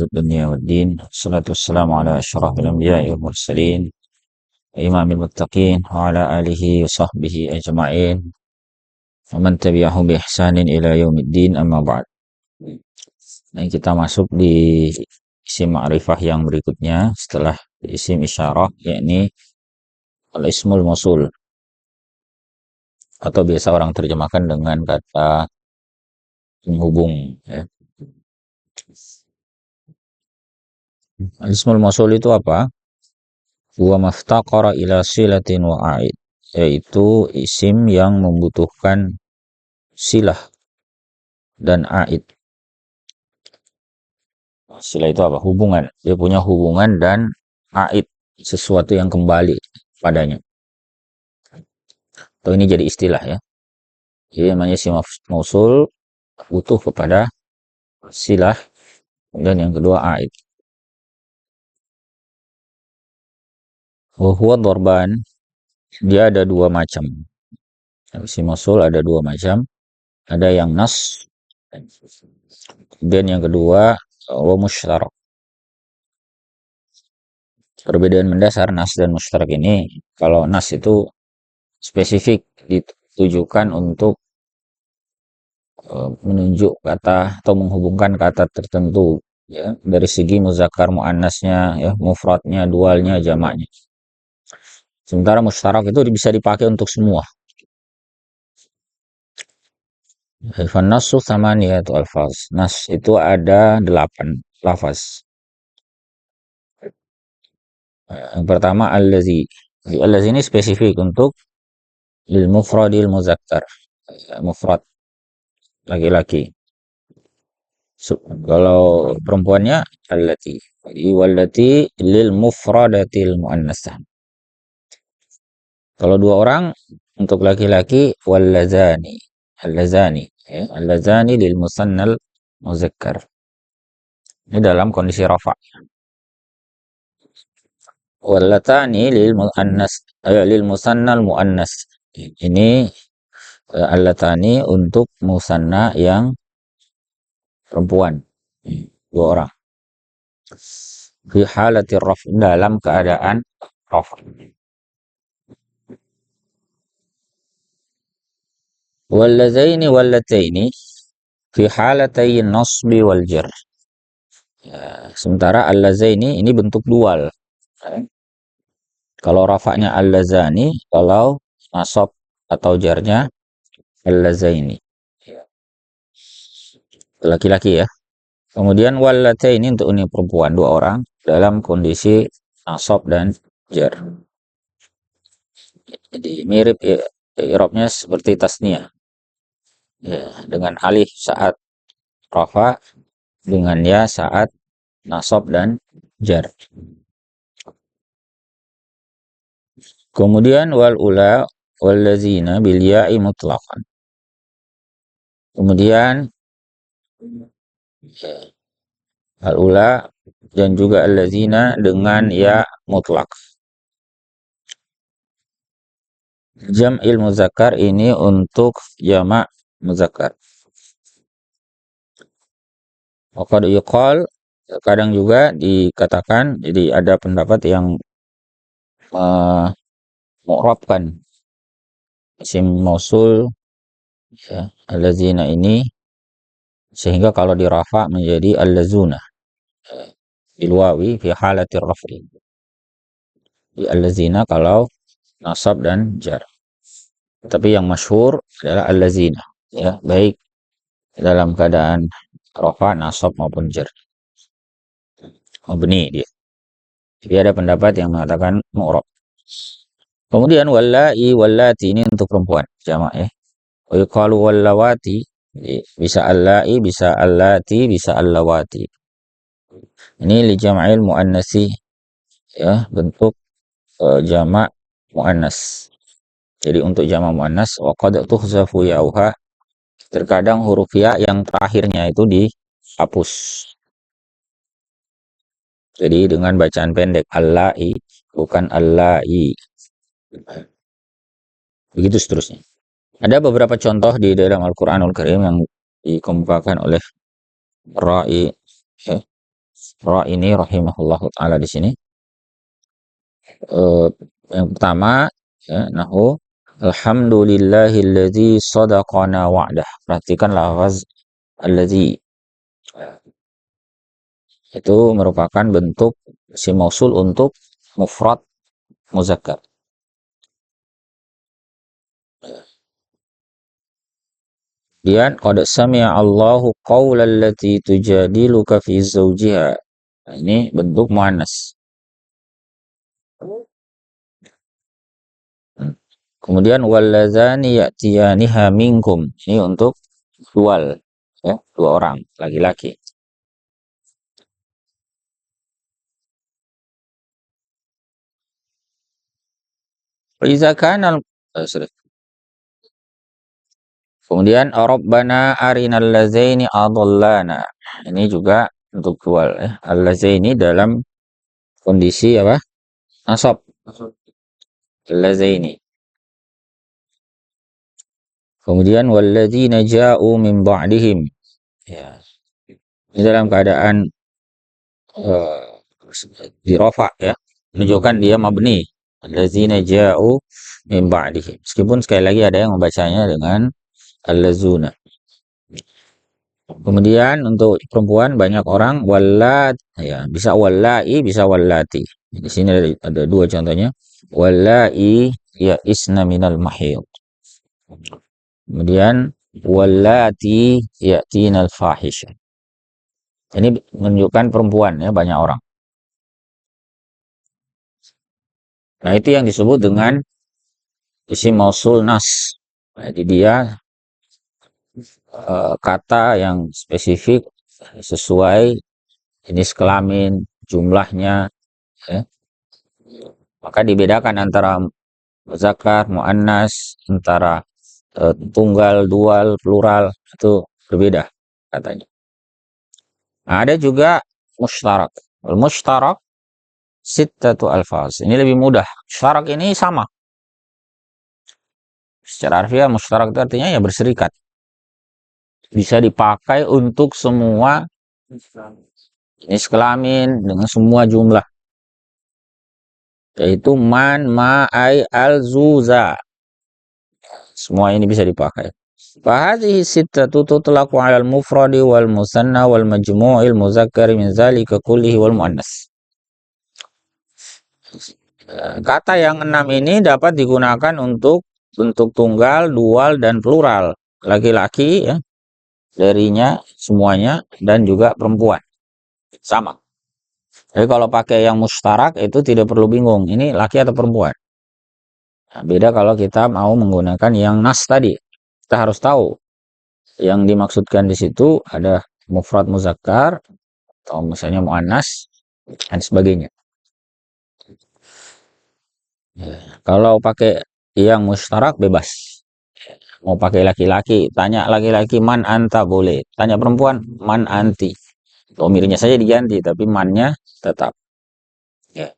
الدنيا والدين والصلاة والسلام على أشرف الأنبياء والمرسلين إمام المتقين وعلى آله وصحبه أجمعين ومن تبعهم بإحسان إلى يوم الدين أما بعد. Nah, kita masuk di isim ma'rifah yang berikutnya setelah isim isyarah, yakni al-ismul mausul atau biasa orang terjemahkan dengan kata penghubung, ya. Al-ismul mausul itu apa? Wa maftaqara ila silatin wa a'id, yaitu isim yang membutuhkan silah dan a'id. Silah itu apa? Hubungan. Dia punya hubungan dan a'id, sesuatu yang kembali padanya. Atau ini jadi istilah, ya. Jadi namanya isim mausul butuh kepada silah, dan yang kedua a'id. Wa huwa dharban, dia ada dua macam. Isim mausul ada dua macam. Ada yang nas, dan yang kedua wa musytarak. Perbedaan mendasar nas dan musytarak ini, kalau nas itu spesifik, ditujukan untuk menunjuk kata atau menghubungkan kata tertentu, ya, dari segi muzakkar muannasnya, ya, mufradnya, dualnya, jamaknya. Sementara musytarak itu bisa dipakai untuk semua. Fannasu thamaniyatu alfaz. Nas itu ada 8 lafaz. Yang pertama allazi. Allazi ini spesifik untuk lil mufradil muzakkar, mufrad laki-laki. Kalau perempuannya allati. Wallati lil mufradatil muannasah. Kalau dua orang untuk laki-laki wallazani. Allazani, ya, allazani lil musannal muzakkar. Ini dalam kondisi rafa. Wallatani lil muannas, lil musannal muannas. Ini allatani untuk musanna yang perempuan, dua orang. Fi halati raf, dalam keadaan raf. Wallazaini wallataini fi halatai nasbi wal jar. Ya, sementara allazaini ini bentuk dual. Kalau rafa'nya allazani, kalau nasab atau jarnya allazaini. Laki-laki, ya. Kemudian wallataini untuk ini perempuan, dua orang dalam kondisi nasab dan jar. Jadi mirip, ya, i'rabnya seperti tasniyah. Ya, dengan alif saat rafa, dengan ya saat nasab dan jar. Kemudian wal ula wallazina bil ya'i mutlaqan. Kemudian ya, al ula dan juga allazina dengan ya mutlak. Jam'il muzakkar ini untuk jamak muzakkar. Waqad yuqal, kadang juga dikatakan, jadi ada pendapat yang mu'rabkan isim mausul, ya, allazina ini sehingga kalau dirafa menjadi allazuna bil wawi fi halatir raf'i. Di allazina kalau nasab dan jar. Tapi yang masyhur adalah allazina, ya, baik dalam keadaan rafa, nasab maupun jar. Mabni dia. Jadi ada pendapat yang mengatakan mu'rab. Kemudian wallahi wallati ini untuk perempuan, jamak, ya. Wa yuqalu wallawati, bisa allai, bisa allati, bisa allawati. Ini li jam'il muannasi, ya, bentuk jamak muannas. Jadi untuk jamak muannas wa qad tuhzafu ya'uha, terkadang huruf ya yang terakhirnya itu dihapus. Jadi dengan bacaan pendek allai, bukan allai. Begitu seterusnya. Ada beberapa contoh di dalam Al-Qur'anul Karim yang dikemukakan oleh Ra'i, ya. Ra ini rahimahullah taala di sini. Eh, yang pertama ya, nahu alhamdulillahilladzi sadaqana wa'dah. Perhatikan lafaz alladzi. Itu merupakan bentuk isim mausul untuk mufrad muzakkar. Kemudian qad sami'a Allahu qaulal lati tujadiluka fi zawjiha. Nah, ini bentuk muannas. Kemudian walladzani ya'tiyaniha minkum. Ini untuk dual ya, dua orang laki-laki. Iza kana sorry. Kemudian Rabbana arinal lazaini adallana. Ini juga untuk dual ya. Al-lazaini dalam kondisi apa? Nasab. Al-lazaini. Kemudian walladzina ja'u min ba'dihim. Ya. Ini dalam keadaan dirofa ya. Menunjukkan dia mabni. Allazina ja'u min ba'dihim. Meskipun sekali lagi ada yang membacanya dengan allazuna. Kemudian untuk perempuan banyak orang wallat ya, bisa wallai, bisa wallati. Di sini ada dua contohnya. Wallai ya isna minal mahid. Kemudian wallati yatinal fahisha. Ini menunjukkan perempuan ya, banyak orang. Nah, itu yang disebut dengan isim mausul nas. Jadi dia kata yang spesifik sesuai jenis kelamin, jumlahnya ya. Maka dibedakan antara muzakkar, muannas, antara tunggal, dual, plural itu berbeda katanya. Nah, ada juga mushtarak. Mushtarak sittatu alfaz. Ini lebih mudah. Mushtarak ini sama. Secara harfiah mushtarak itu artinya ya berserikat. Bisa dipakai untuk semua jenis kelamin dengan semua jumlah. Yaitu man, ma, ai, al, zuza. Semua ini bisa dipakai. Fahadhihi sittatu tutlaqu 'alal mufradi wal musanna wal majmu'il muzakkari min zalika kullihi wal muannas. Kata yang 6 ini dapat digunakan untuk bentuk tunggal, dual, dan plural. Laki-laki ya, darinya semuanya, dan juga perempuan. Sama. Jadi kalau pakai yang mustarak itu tidak perlu bingung. Ini laki atau perempuan. Nah, beda kalau kita mau menggunakan yang nas tadi. Kita harus tahu yang dimaksudkan di situ ada mufrad muzakkar atau misalnya muannas dan sebagainya. Ya, kalau pakai yang mustarak bebas. Mau pakai laki-laki, tanya laki-laki man anta boleh. Tanya perempuan man anti. Domirnya saja diganti, tapi mannya tetap. Ya.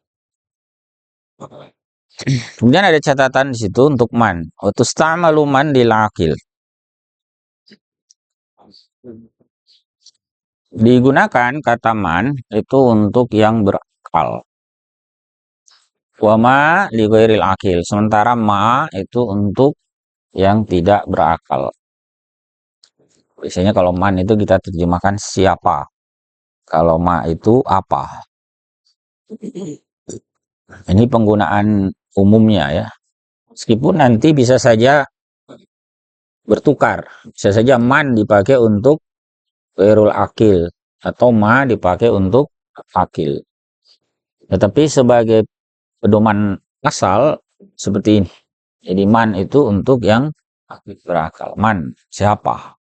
Kemudian ada catatan di situ untuk man. Utustamalu man lil aqil. Digunakan kata man itu untuk yang berakal. Wa ma li ghairil aqil. Sementara ma itu untuk yang tidak berakal. Biasanya kalau man itu kita terjemahkan siapa. Kalau ma itu apa. Ini penggunaan umumnya ya. Meskipun nanti bisa saja bertukar. Bisa saja man dipakai untuk ghairul aqil atau ma dipakai untuk akil. Tetapi sebagai pedoman asal seperti ini. Jadi man itu untuk yang berakal. Man, siapa?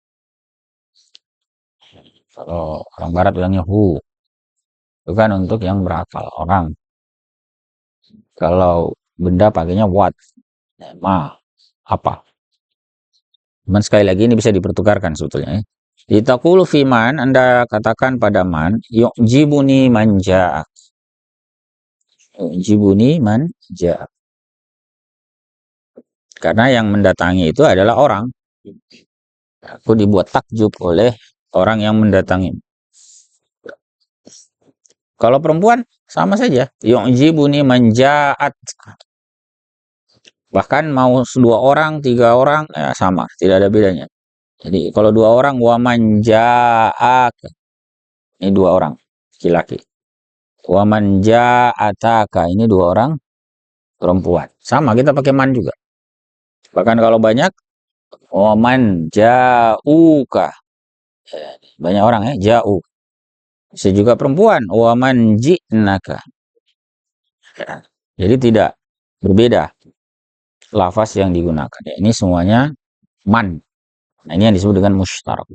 Kalau orang barat bilangnya who. Itu kan untuk yang berakal, orang. Kalau benda pakainya what. Ma, apa. Cuman sekali lagi ini bisa dipertukarkan sebetulnya. Ditaqulu fi man, Anda katakan pada man, yu'jibuni man ja'ak. Yu'jibuni man ja'ak. Karena yang mendatangi itu adalah orang. Aku dibuat takjub oleh orang yang mendatangi. Kalau perempuan sama saja. Yu'jibuni manja'at. Bahkan mau 2 orang, 3 orang, ya sama, tidak ada bedanya. Jadi kalau 2 orang, wa manja'ak. Ini 2 orang, laki-laki. Wa manja'ataka. Ini 2 orang, perempuan. Sama, kita pakai man juga. Bahkan kalau banyak, wa manja'uka. Banyak orang ya, ja'u. Bisa juga perempuan, wa manji'naka. Jadi tidak berbeda lafaz yang digunakan. Ya, ini semuanya man. Nah, ini yang disebut dengan mustarak.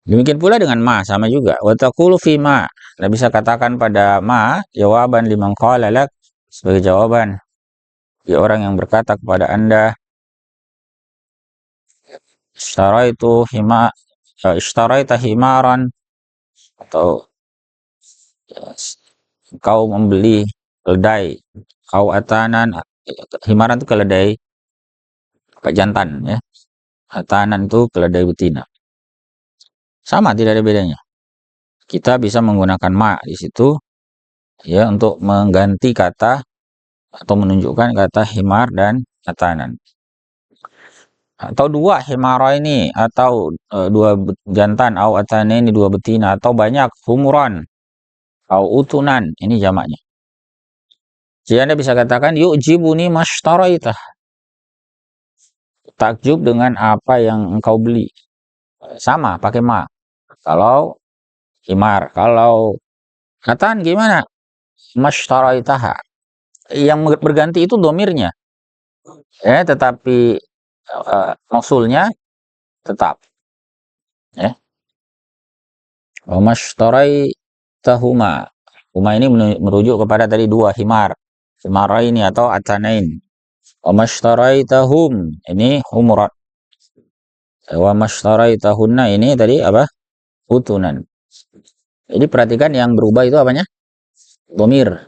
Demikian pula dengan ma, sama juga. Wa taqulu fi ma. Anda bisa katakan pada ma, jawaban liman qala lak, sebagai jawaban bagi orang yang berkata kepada Anda, ishtaraita himaran, atau kau membeli keledai, kau atanan. Himaran itu keledai jantan ya. Atanan itu keledai betina. Sama, tidak ada bedanya. Kita bisa menggunakan ma di situ ya untuk mengganti kata atau menunjukkan kata himar dan atanan. Atau 2 himara ini, atau 2 jantan, au atana ini 2 betina, atau banyak humuran, au utunan, ini jamaknya. Jadi Anda bisa katakan yu'jibuni mashtaraitah. Takjub dengan apa yang engkau beli. Sama, pakai ma. Kalau himar, kalau atan gimana? Mashtaraitaha. Yang berganti itu domirnya. Tetapi mausulnya tetap. Ya. Wa mashtaraitahuma. Huma ini merujuk kepada tadi 2 himar. Himaraini atau atanain. Wa mashtaraitahum. Ini humurat. Wa mashtaraitahunna ini tadi apa? Utunan. Jadi perhatikan yang berubah itu apanya? Domir.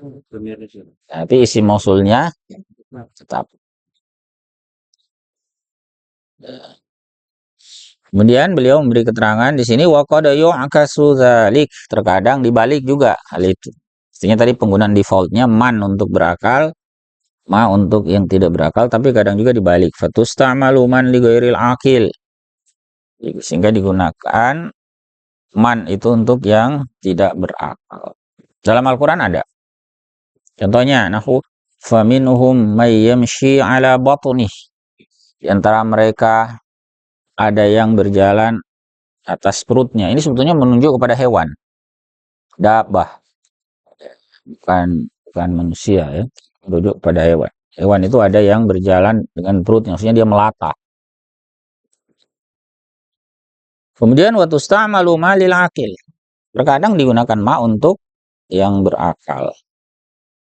Tapi isim mausulnya tetap. Kemudian beliau memberi keterangan di sini wa qad yu'akasu dzalik, terkadang dibalik juga hal itu. Artinya tadi penggunaan defaultnya man untuk berakal, ma untuk yang tidak berakal, tapi kadang juga dibalik. Fatusta'malu man li ghairil aqil. Sehingga digunakan man itu untuk yang tidak berakal. Dalam Al-Qur'an ada. Contohnya nahu faminhum may yamshi ala batnih. Di antara mereka ada yang berjalan atas perutnya. Ini sebetulnya menunjuk kepada hewan. Dabah. Bukan manusia ya. Menunjuk kepada hewan. Hewan itu ada yang berjalan dengan perutnya. Maksudnya dia melata. Kemudian wa tusta'malu ma lil aqil. Terkadang digunakan ma untuk yang berakal.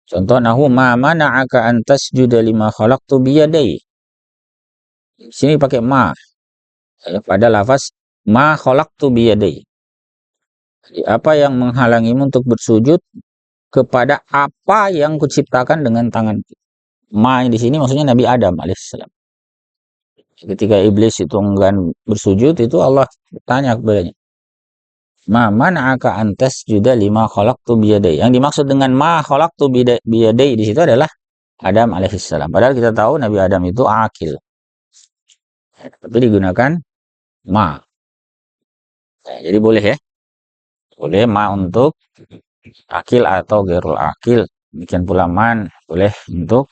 Contoh nahu ma mana'aka an tasjuda lima khalaqtu biyadai. Sini pakai ma. Pada lafaz ma khalaqtu biyadai. Apa yang menghalangimu untuk bersujud kepada apa yang kuciptakan dengan tangan. Ma di sini maksudnya Nabi Adam alaihissalam. Ketika iblis itu enggan bersujud, itu Allah bertanya kepadanya, ma mana'aka an tasjuda lima khalaqtu biyadai. Yang dimaksud dengan ma khalaqtu biyadai di situ adalah Adam alaihissalam. Padahal kita tahu Nabi Adam itu akil. Tapi digunakan ma. Jadi boleh ya. Boleh ma untuk akil atau ghairul akil. Demikian pula man boleh untuk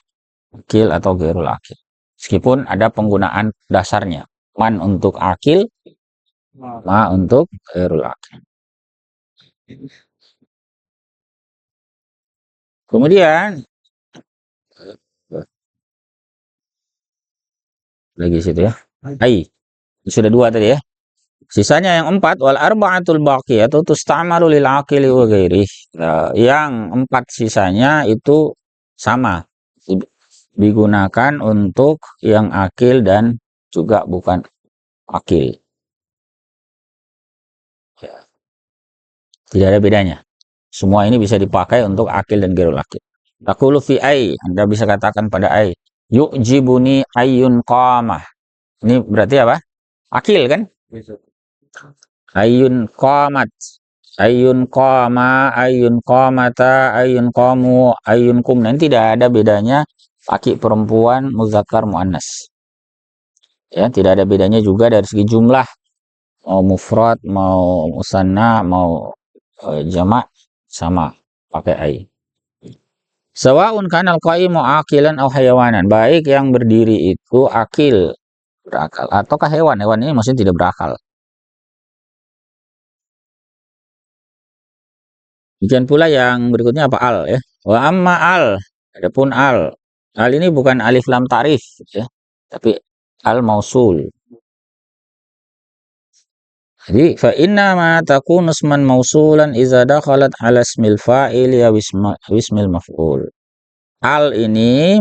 akil atau ghairul akil. Meskipun ada penggunaan dasarnya. Man untuk akil, ma untuk ghairul akil. Kemudian lagi situ ya. Ai. Sudah 2 tadi ya. Sisanya yang 4, wal arba'atul baqiyatu tusta'malu lil aqili wa ghairi. Yang 4 sisanya itu sama. Digunakan untuk yang akil dan juga bukan akil. Ya. Tidak ada bedanya. Semua ini bisa dipakai untuk akil dan ghairul akil. Taqulu fi ai, Anda bisa katakan pada ai, yu'jibuni ayyun qamah. Ini berarti apa? Akil kan? Ayun qamat, ayun qama, ayun qamata, ayun qamu, ayun qumna. Ini tidak ada bedanya laki perempuan, muzakkar muannas. Ya, tidak ada bedanya juga dari segi jumlah, mau mufrad, mau musanna, mau jamak, sama pakai ai. Sawaun kanal qaimu aqilan aw hayawanan. Baik yang berdiri itu akil, berakal, ataukah hewan. Hewan ini maksudnya tidak berakal. Demikian pula yang berikutnya apa al ya. Wa amma al, adapun al. Al ini bukan alif lam ta'rif ya, tapi al mausul. Jadi fa inna ma takunu isman mausulan idza dakhalat ala ismil fa'il ya wismil maf'ul. Al ini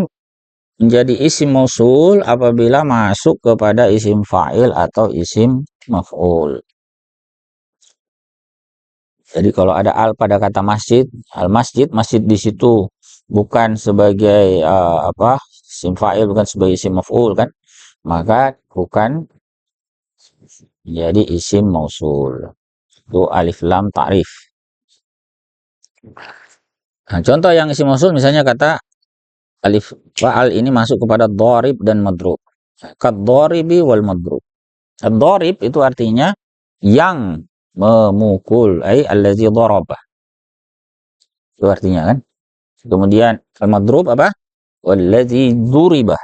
menjadi isim mausul apabila masuk kepada isim fa'il atau isim maf'ul. Jadi kalau ada al pada kata masjid, al masjid, masjid di situ bukan sebagai isim fa'il, bukan sebagai isim maf'ul kan, maka bukan jadi isim mausul. Itu alif lam ta'rif. Nah, contoh yang isim mausul misalnya kata alif fa'al ini masuk kepada dharib dan madrub. Kad dharibi wal madrub. Ad-dharib itu artinya yang memukul, ai allazi dharaba. Itu artinya kan. Kemudian al-madrub apa? Wallazi dzuriba,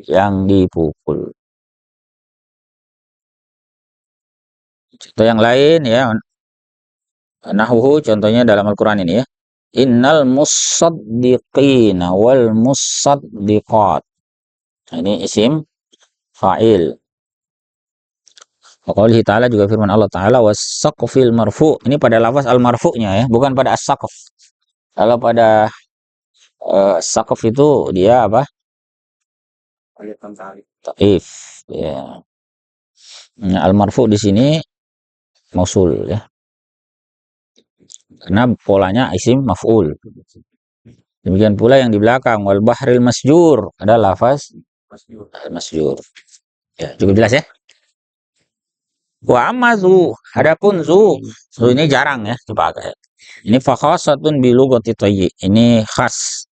yang dipukul. Contoh yang lain ya, nahwu contohnya dalam Al-Qur'an ini ya. Innal musaddiqina wal musaddiqat. Nah, ini isim fa'il. Waqaulihi ta'ala, juga firman Allah Ta'ala, was-saqfil marfu'. Ini pada lafaz al-marfu'nya ya, bukan pada as-saqf. Kalau pada saqf itu dia apa? Taif ya. Nah, al-marfu' di sini mausul ya. Karena polanya isim maf'ul. Demikian pula yang di belakang wal bahril masjur, ada lafaz masjur. Ya, cukup jelas ya. Wa amma zu, adapun zu ini jarang ya dipakai. Ini fakhasatun bi lughati Thayyi. Ini khas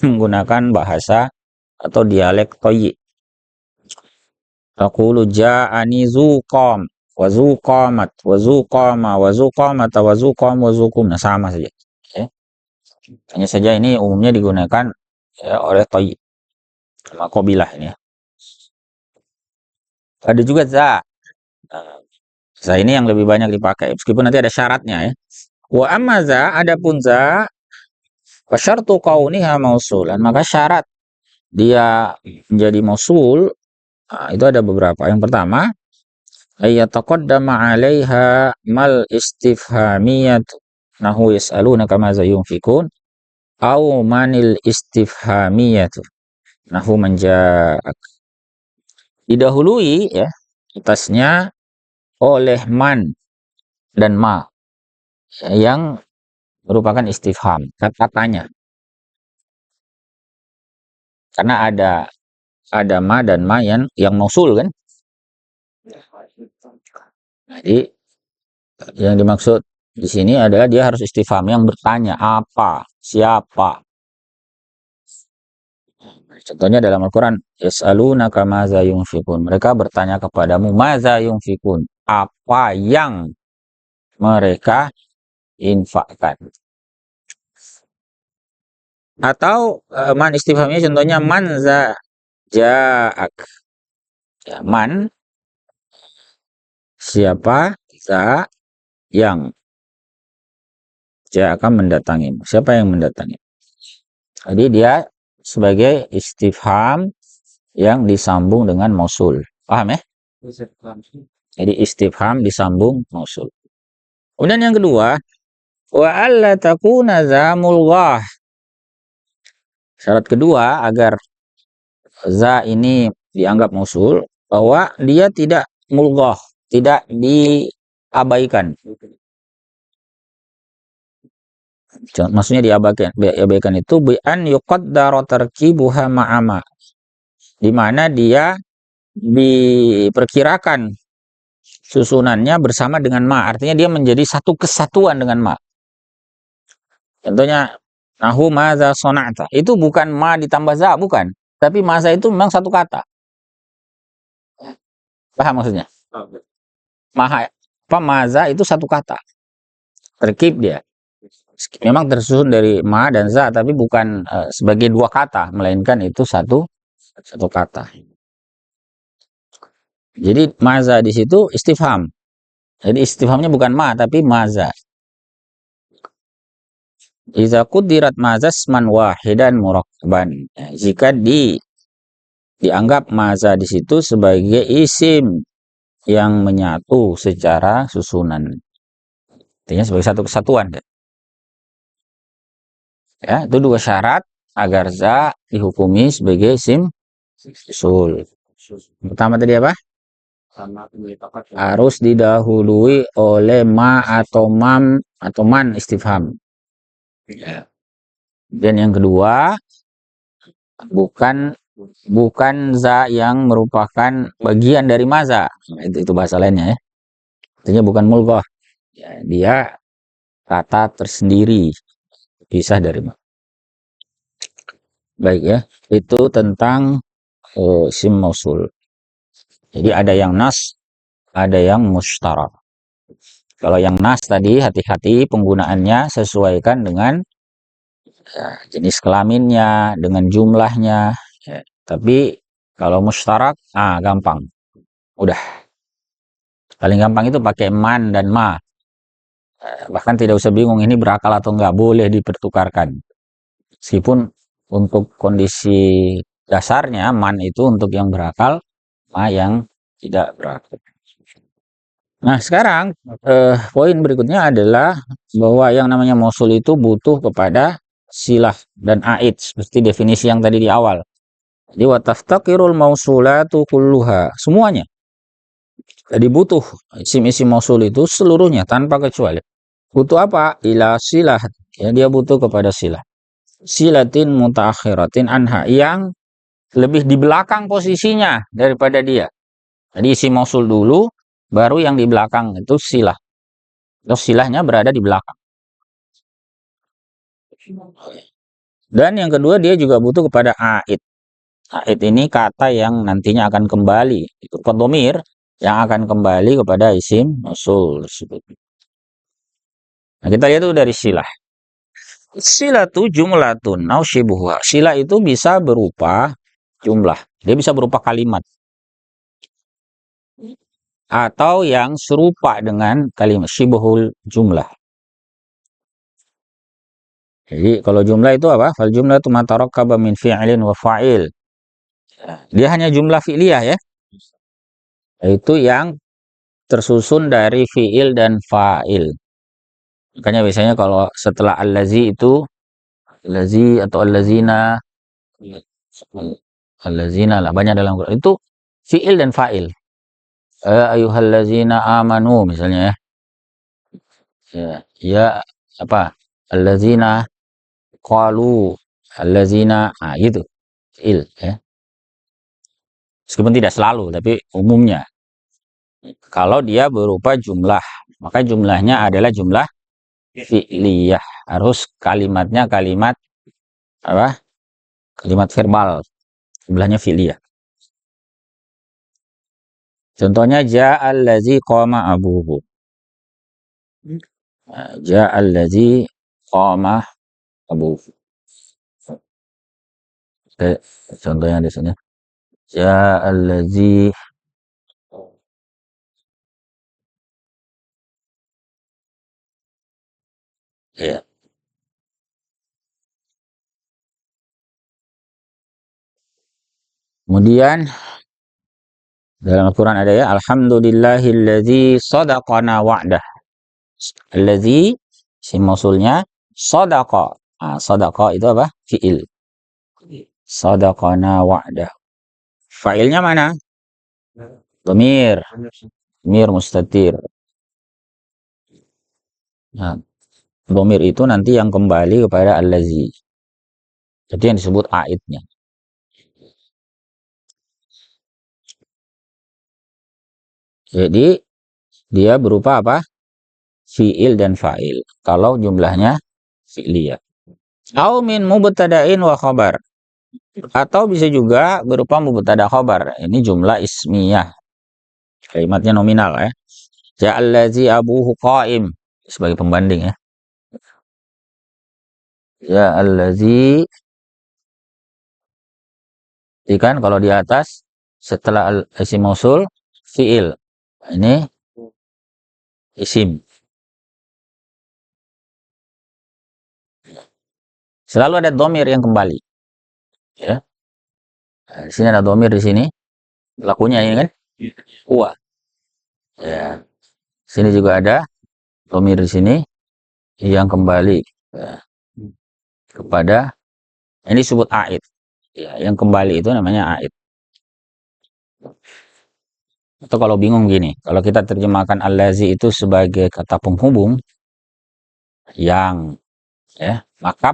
menggunakan bahasa atau dialek Thayyi. Taqulu ja'ani zu qam wa zu qamat wa zu qama wa zu qamata wa zu qam wa zu qum. Nah, sama saja. Ya. Hanya saja ini umumnya digunakan ya, oleh Thayyi sama qabilah ini ya. Ada juga za. Nah, za ini yang lebih banyak dipakai meskipun nanti ada syaratnya ya. Wa amma za, adapun za wa syartu kauniha mausulan, maka syarat dia menjadi mausul itu ada beberapa. Yang pertama, ayyataqaddama 'alaiha mal istifhamiyat, nahu yas'alunaka ma za yunfikun, au manil istifhamiyat, nahu man ja'ak. Didahului ya atasnya oleh man dan ma ya, yang merupakan istifham, kata-katanya. Karena ada ma dan ma yang mausul kan. Jadi yang dimaksud di sini adalah dia harus istifham yang bertanya apa, siapa. Contohnya dalam Al-Quran, yas'alunaka maza yunfikun. Mereka bertanya kepadamu maza yunfikun, apa yang mereka infakkan. Atau man istifhamnya contohnya man za ja'ak. Ya, man siapa, za yang akan mendatangi. Siapa yang mendatangi? Jadi dia sebagai istifham yang disambung dengan mausul. Paham ya? Jadi istifham disambung mausul. Kemudian yang kedua, wa alla takuna za mulghah. Syarat kedua agar za ini dianggap mausul, bahwa dia tidak mulghah, tidak diabaikan. Maksudnya diabaikan itu bi an yuqaddara tarkibuha ma'ama, di mana dia diperkirakan susunannya bersama dengan ma, artinya dia menjadi satu kesatuan dengan ma. Contohnya, nahu maza sona'ta, itu bukan ma ditambah za, bukan. Tapi maza itu memang satu kata. Paham maksudnya? Maha, apa maza itu satu kata. Terkib dia. Memang tersusun dari ma dan za, tapi bukan sebagai dua kata, melainkan itu satu kata. Jadi maza di situ istifham. Jadi istifhamnya bukan ma, tapi maza. Iza kudirat mazasman wahidan murakkaban. Jika dianggap maza di situ sebagai isim yang menyatu secara susunan. Artinya sebagai satu kesatuan. Ya, itu dua syarat agar za dihukumi sebagai isim usul. Pertama tadi apa? Harus didahului oleh ma atau mam atau man istifham. Dan yang kedua, bukan za yang merupakan bagian dari maza. Itu bahasa lainnya ya. Artinya bukan mulghah. Ya, dia kata tersendiri, pisah dari ma. Baik ya, itu tentang isim mausul. Jadi ada yang nas, ada yang mustarak. Kalau yang nas tadi hati-hati penggunaannya, sesuaikan dengan jenis kelaminnya, dengan jumlahnya. Ya. Tapi kalau mustarak, gampang. Udah. Paling gampang itu pakai man dan ma. Bahkan tidak usah bingung ini berakal atau enggak, boleh dipertukarkan. Meskipun untuk kondisi dasarnya man itu untuk yang berakal, ma yang tidak berakal. Nah, sekarang poin berikutnya adalah bahwa yang namanya mausul itu butuh kepada silah dan aid, seperti definisi yang tadi di awal. Jadi wa taftaqirul mausulatu kulluha, semuanya. Jadi butuh isim-isim mausul itu seluruhnya tanpa kecuali. Butuh apa? Ila silah. Ya, dia butuh kepada silah. Silatin mutaakhiratin anha, yang lebih di belakang posisinya daripada dia. Jadi isim mausul dulu, baru yang di belakang itu silah. Terus silahnya berada di belakang. Dan yang kedua, dia juga butuh kepada aid. Aid ini kata yang nantinya akan kembali, itu dhamir yang akan kembali kepada isim mausul tersebut. Nah, kita lihat itu dari silah. Sila itu jumlatun au syibuha. Sila itu bisa berupa jumlah. Dia bisa berupa kalimat. Atau yang serupa dengan kalimat syibuhul jumlah. Jadi kalau jumlah itu apa? Fal jumlah itu ma tarakkaba min fi'lin wa fa'il. Dia hanya jumlah fi'liyah ya. Itu yang tersusun dari fi'il dan fa'il. Makanya biasanya kalau setelah allazi itu allazi atau allazina lah banyak dalam Quran itu fi'il dan fa'il. Ayyuhallazina amanu misalnya ya. Ya apa? Allazina qalu allazina gitu. Fi'il ya. Meskipun tidak selalu tapi umumnya. Kalau dia berupa jumlah, maka jumlahnya adalah jumlah fi'liyah. Harus kalimatnya kalimat apa? Kalimat verbal. Jumlahnya fi'liyah. Contohnya ja'allazi qama abuhu. Ja'allazi qama abuhu. Contohnya di sini. Ja'allazi ya. Kemudian dalam Al-Quran ada ya, alhamdulillahillazi sadaqana wa'dah. Allazi si mausulnya sadaqa. Sadaqa itu apa? Fi'il. Sadaqana wa'dah. Fa'ilnya mana? Dhamir. Dhamir mustatir. Nah, dhamir itu nanti yang kembali kepada allazi. Jadi yang disebut aidnya. Jadi dia berupa apa? Fi'il dan fa'il. Kalau jumlahnya fi'liyah. Au min mubtada'in wa khabar. Atau bisa juga berupa mubtada khabar. Ini jumlah ismiyah. Kalimatnya nominal ya. Ja'allazi abuhu qa'im. Sebagai pembanding ya. Ja'allazi. Ikan kalau di atas setelah isim mausul fi'il. Ini isim. Selalu ada domir yang kembali. Ya. Nah, di sini ada domir di sini. Lakunya ini kan huwa. Ya. Sini juga ada domir di sini yang kembali ya, kepada ini disebut aid. Ya, yang kembali itu namanya aid. Atau kalau bingung gini, kalau kita terjemahkan allazi itu sebagai kata penghubung yang ya, maka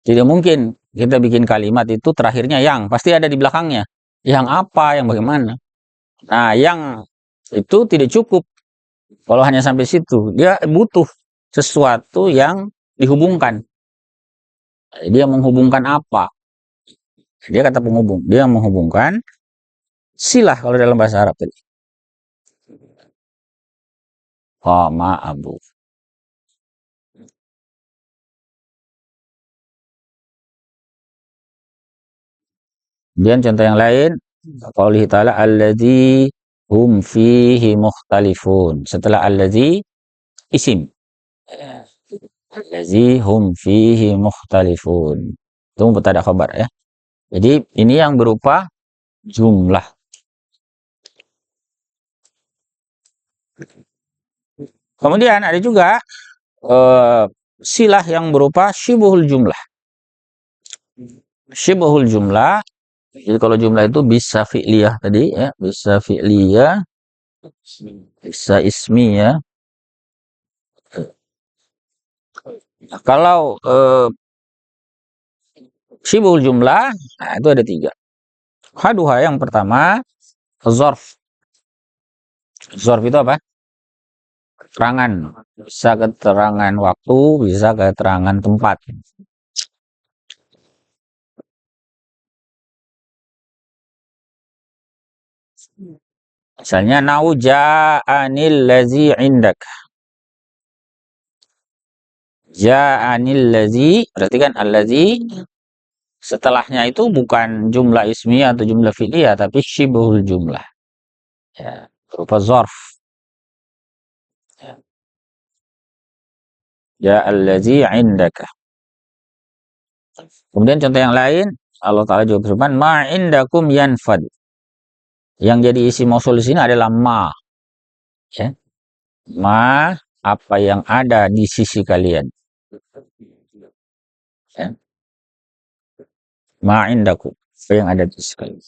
tidak mungkin kita bikin kalimat itu terakhirnya yang, pasti ada di belakangnya. Yang apa, yang bagaimana. Nah, yang itu tidak cukup. Kalau hanya sampai situ, dia butuh sesuatu yang dihubungkan. Dia menghubungkan apa? Dia kata penghubung. Dia menghubungkan silah kalau dalam bahasa Arab tadi. Qama abu. Kemudian contoh yang lain, qaulih ta'ala alladzi hum fihi mukhtalifun. Setelah alladzi isim. Alladzi hum fihi mukhtalifun. Itu mubtada khabar ya. Jadi ini yang berupa jumlah. Kemudian ada juga silah yang berupa syibhul jumlah. Syibhul jumlah. Jadi kalau jumlah itu bisa fi'liyah tadi ya, bisa fi'liyah, bisa ismiyah. Nah, kalau syibhul jumlah, nah itu ada 3. Haduha yang pertama, zorf. Zorf itu apa? Keterangan. Bisa keterangan waktu, bisa keterangan tempat. Misalnya, nau ja'anil lazi indak. Ja'anil lazi, berarti kan al-lazi setelahnya itu bukan jumlah ismiyah atau jumlah fi'liyah, tapi syibhul jumlah. Ya, berupa zorf. Ya. Ja'allazi indaka. Kemudian contoh yang lain, Allah Ta'ala juga berfirman, ma indakum yanfad. Yang jadi isi mausul di sini adalah ma. Ya. Ma, apa yang ada di sisi kalian. Ya. Ma indakum, apa yang ada di sisi kalian.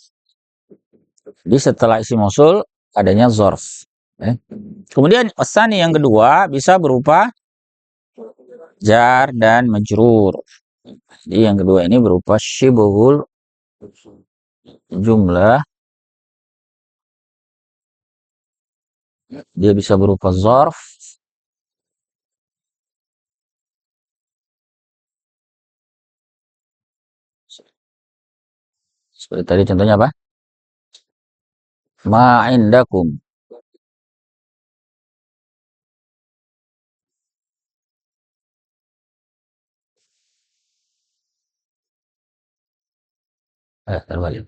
Jadi setelah isi mausul, adanya zorf. Ya. Kemudian asani yang kedua bisa berupa jar dan majrur. Jadi yang kedua ini berupa syibhul jumlah. Dia bisa berupa zarf. Seperti tadi contohnya apa? Ma indakum. Terbalik.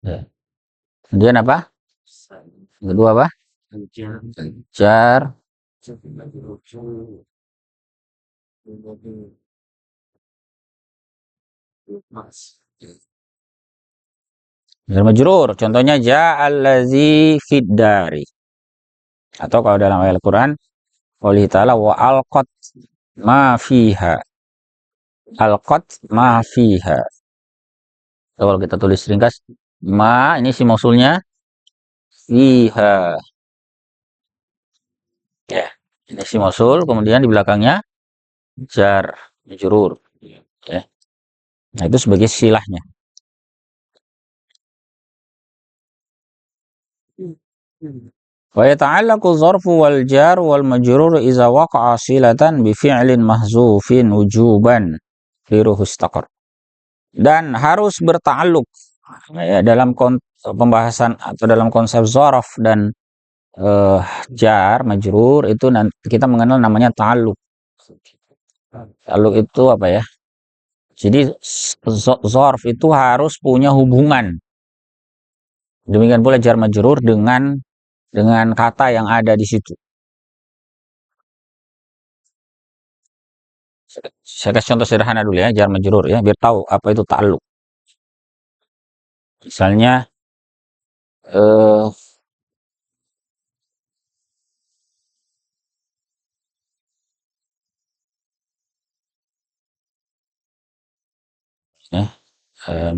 Ya. Kemudian apa? Yang kedua apa? Jar. Jar majrur. Contohnya ja'allazi fid dari. Atau kalau dalam ayat Al-Quran, Qouli ta'ala wa alqat ma fiha. Alqat ma fiha. Kalau kita tulis ringkas, ma ini si mausulnya fiha. Ya, ini si mausul, kemudian di belakangnya jar majrur. Ya. Nah, itu sebagai silahnya. Wa yata'allaqu dzarfu wal jar wal majrur idza waqa'a silatan bi fi'lin mahzufin wujuban firuhu istaqar. Dan harus berta'alluq ya, dalam pembahasan atau dalam konsep dzaraf dan eh, jar majrur itu nanti kita mengenal namanya ta'alluq. Ta'alluq itu apa ya? Jadi dzaraf itu harus punya hubungan. Demikian pula jar majrur dengan kata yang ada di situ. Saya kasih contoh sederhana dulu ya, jar majrur ya, biar tahu apa itu ta'alluq. Misalnya eh ya,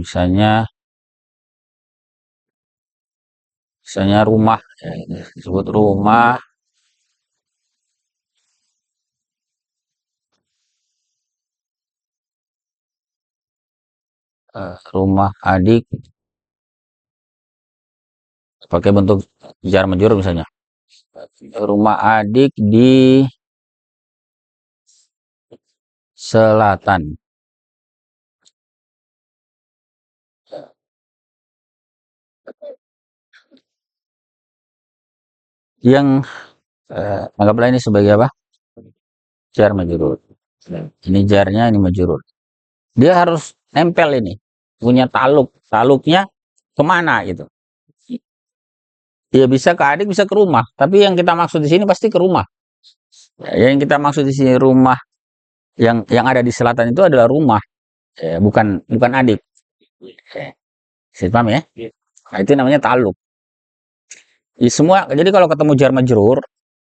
misalnya rumah ya, ini disebut rumah rumah adik pakai bentuk jar majrur misalnya. Rumah adik di selatan. Yang anggaplah ini sebagai apa? Jar majrur. Ini jarnya, ini majrur. Dia harus nempel ini, punya taluk. Taluknya kemana gitu? Ya bisa ke adik, bisa ke rumah. Tapi yang kita maksud di sini pasti ke rumah. Ya, yang kita maksud di sini rumah yang ada di selatan itu adalah rumah, ya, bukan adik. Ya, saya paham ya? Nah, itu namanya taluk. Ya, semua. Jadi kalau ketemu jar majrur,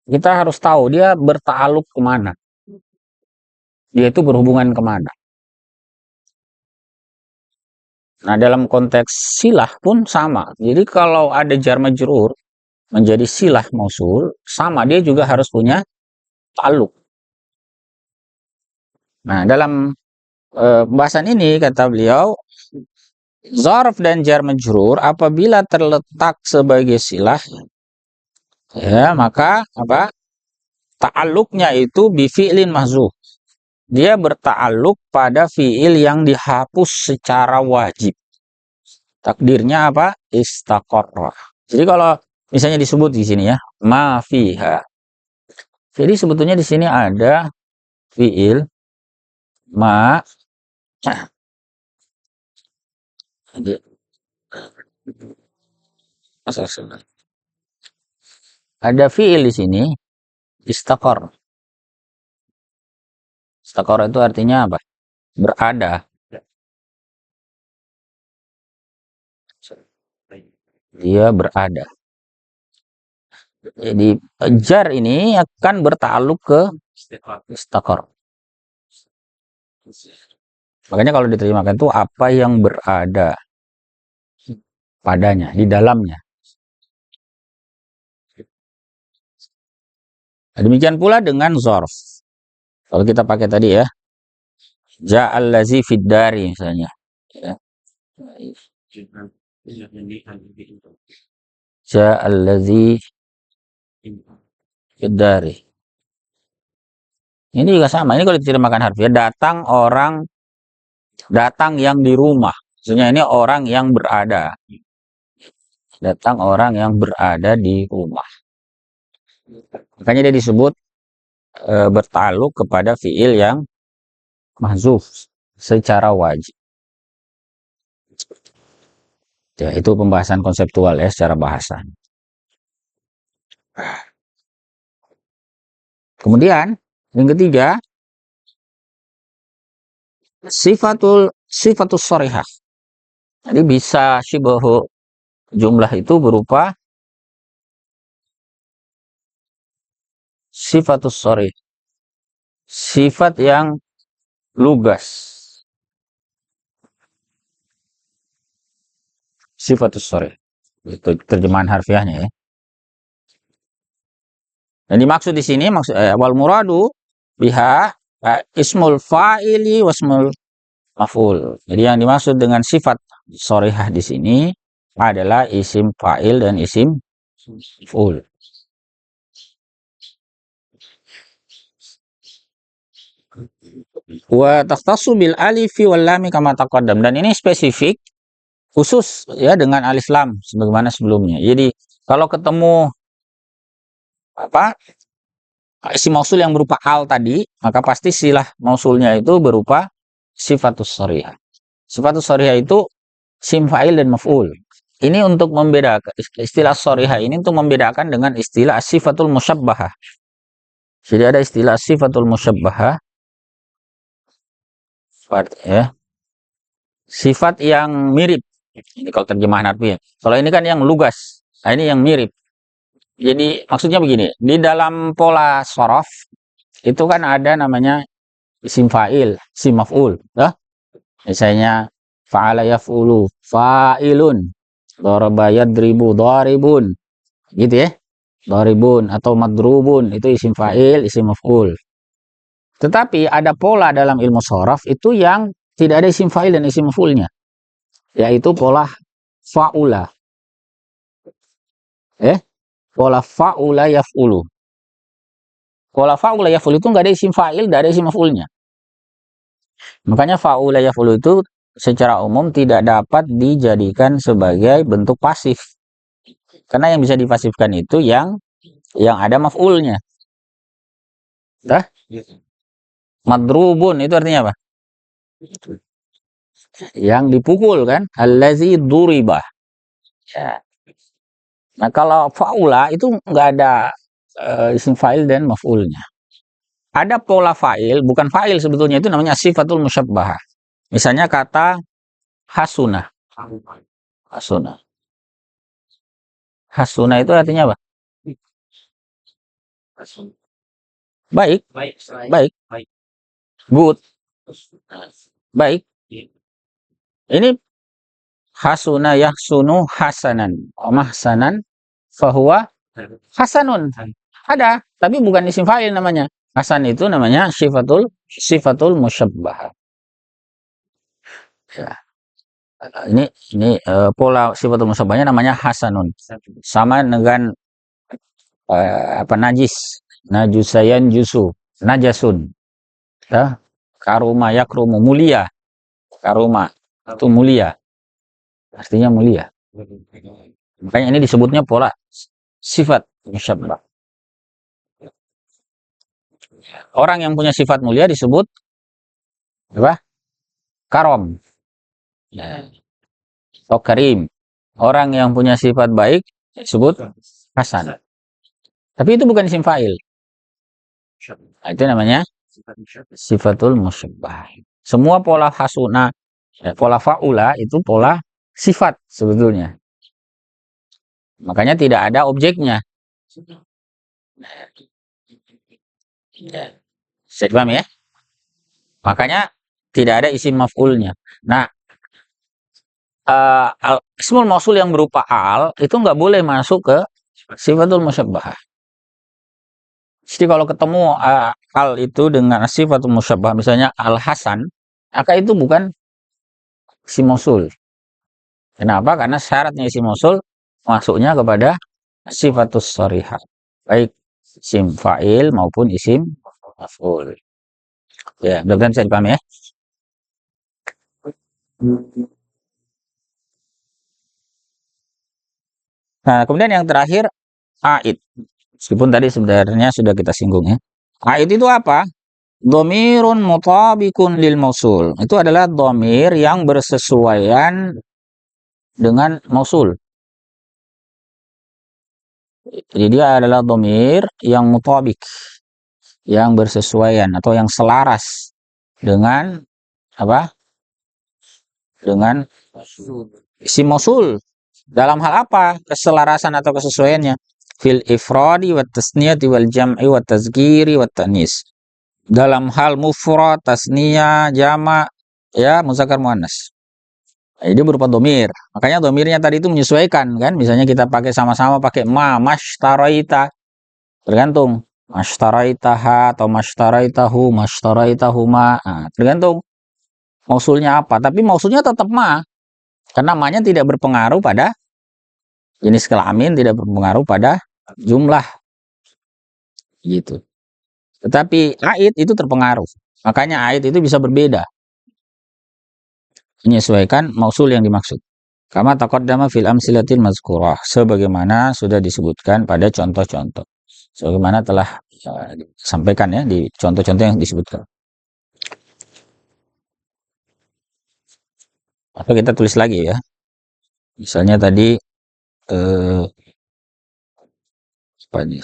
kita harus tahu dia bertaluk kemana. Dia itu berhubungan kemana. Nah, dalam konteks silah pun sama. Jadi kalau ada jar majrur menjadi silah mausul, sama dia juga harus punya taluk. Nah, dalam pembahasan ini kata beliau, zarf dan jar majrur apabila terletak sebagai silah, ya maka apa? Ta'alluqnya itu bi fi'lin mahzuf. Dia berta'alluq pada fi'il yang dihapus secara wajib. Takdirnya apa? Istaqarra. Jadi kalau misalnya disebut di sini ya, ma fiha. Jadi sebetulnya di sini ada fi'il ma. Ada fi'il di sini istaqar. Istaqar itu artinya apa? Berada. Dia berada. Jadi jar ini akan bertaluk ke istaqar. Makanya kalau diterjemahkan itu apa yang berada padanya, di dalamnya. Nah, demikian pula dengan zorf. Kalau kita pakai tadi ya, ja'allazi fid dari misalnya. Ya. Ja'allazi fid dari. Ini juga sama. Ini kalau diterjemahkan harfiah, datang yang di rumah. Maksudnya ini orang yang berada. Datang orang yang berada di rumah. Makanya dia disebut bertaluk kepada fiil yang mahzuf secara wajib. Ya, itu pembahasan konseptual ya secara bahasa. Kemudian yang ketiga, sifatus sharihah. Jadi bisa syibhu jumlah itu berupa sifatus sharih. Sifat yang lugas. Sifatus sharih. Itu terjemahan harfiahnya ya. Dan dimaksud di sini wal muradu biha ismul fa'ili wasmul maf'ul. Jadi yang dimaksud dengan sifat sharihah di sini adalah isim fa'il dan isim Maf'ul. Wa takhtassu bil alifi wal lami kama taqaddam, dan ini spesifik khusus ya dengan alif lam sebagaimana sebelumnya. Jadi kalau ketemu apa isim mausul yang berupa al tadi, maka pasti silah mausulnya itu berupa sifatus sharihah. Sifatus sharihah itu sim fa'il dan maf'ul. Ini untuk membedakan istilah sharihah ini untuk membedakan dengan istilah sifatul musyabbahah. Jadi ada istilah sifatul musyabbahah, ya, sifat yang mirip. Ini kalau terjemahan harfiah. Kalau ini kan yang lugas. Nah, ini yang mirip. Jadi maksudnya begini, di dalam pola shorof itu kan ada namanya isim fa'il, isim maf'ul, ya. Misalnya fa'ala yaf'ulu, fa'ilun, daraba yadribu, daribun, gitu ya. Daribun atau madrubun itu isim fa'il, isim maf'ul. Tetapi ada pola dalam ilmu shorof itu yang tidak ada isim fa'il dan isim maf'ulnya, yaitu pola fa'ula. Pola fa'ula yaf'ulu. Pola fa'ula yaf'ulu itu nggak ada isim fa'il, nggak ada isim maf'ulnya. Makanya fa'ula yaf'ulu itu secara umum tidak dapat dijadikan sebagai bentuk pasif. Karena yang bisa dipasifkan itu yang ada maf'ulnya. Dah? Madrubun itu artinya apa? Yang dipukul kan? Allazi duribah. Ya. Nah, kalau fa'ula itu nggak ada isim fa'il dan maf'ulnya. Ada pola fa'il, bukan fa'il sebetulnya, itu namanya sifatul musyabbahah. Misalnya kata hasuna. Hasuna. Hasuna itu artinya apa? Baik. Baik. Good. Baik. Ini hasuna yahsunu hasanan. Mahsanan fahuwa hasanun. Ada, tapi bukan isim fa'il namanya. Hasan itu namanya sifatul musyabbahah. Ya. Ini pola sifatul musyabbahnya namanya hasanun. Sama dengan najis. Najusayan jusu. Najasun. Ya. Karuma yakrumu, mulia. Karuma itu mulia. Artinya mulia. Makanya ini disebutnya pola sifat musyabbah. Orang yang punya sifat mulia disebut apa? Karom. Ya. Atau karim. Orang yang punya sifat baik disebut hasan. Tapi itu bukan isim fa'il. Nah, itu namanya sifatul musyabbah. Semua pola hasuna, pola fa'ula itu pola sifat sebetulnya. Makanya tidak ada objeknya. Saya paham ya? Makanya tidak ada isim maf'ulnya. Nah, ismul mausul yang berupa al itu nggak boleh masuk ke sifatul musyabbah. Jadi kalau ketemu al itu dengan sifatul musyabbah, misalnya al hasan, maka itu bukan isim mausul. Kenapa? Karena syaratnya isim mausul masuknya kepada sifatus sharihah, baik isim fa'il maupun isim maf'ul. Ya, mudah-mudahan bisa dipahami ya. Nah, kemudian yang terakhir aid. Meskipun tadi sebenarnya sudah kita singgung ya. Aid itu apa? Dhamirun mutabikun lil mausul. Itu adalah dhamir yang bersesuaian dengan mausul. Jadi dia adalah dhamir yang mutabik, yang bersesuaian atau yang selaras dengan apa? Dengan isim mausul. Dalam hal apa keselarasan atau kesesuaiannya? Fil ifradi wat tasniyati wal jam'i wat tazkiri wat tanis. Dalam hal mufrad, tasniyah, jama', ya, muzakkar muannas. Nah, ini berupa domir. Makanya domirnya tadi itu menyesuaikan kan. Misalnya kita pakai sama-sama pakai mashtaraita. Tergantung. Mashtaraitaha atau mashtaraitahu, mashtaraitahuma. Nah, tergantung mausulnya apa. Tapi mausulnya tetap ma. Karena ma-nya tidak berpengaruh pada jenis kelamin tidak berpengaruh pada jumlah gitu. Tetapi aid itu terpengaruh. Makanya aid itu bisa berbeda menyesuaikan mausul yang dimaksud. Kama taqaddama fil amsilatil mazkurah, sebagaimana sudah disebutkan pada contoh-contoh. Sebagaimana telah disampaikan ya di contoh-contoh yang disebutkan. Atau kita tulis lagi ya. Misalnya tadi apa nih?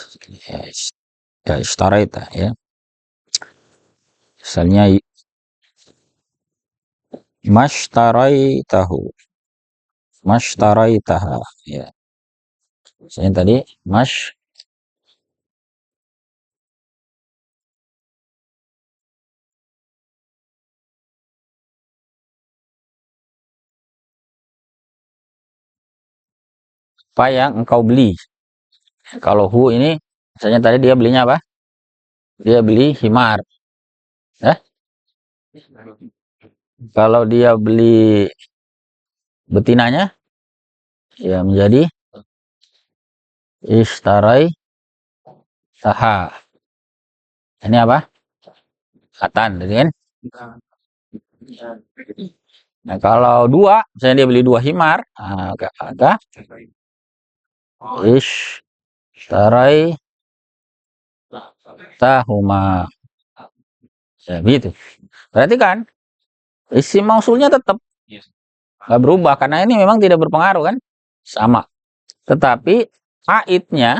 Ya, istaraita ya. Misalnya mashtaraitahu, mashtaraitaha ya. Misalnya tadi apa yang engkau beli. Kalau hu ini misalnya tadi dia belinya apa? Dia beli himar. Ya? Kalau dia beli betinanya ya menjadi istarai taha. Ini apa? Atan, kan? Nah, kalau dua, misalnya dia beli dua himar, agak istarai tahuma. Ya, begitu. Berarti kan isi mausulnya tetap nggak berubah karena ini memang tidak berpengaruh kan? Sama. Tetapi aidnya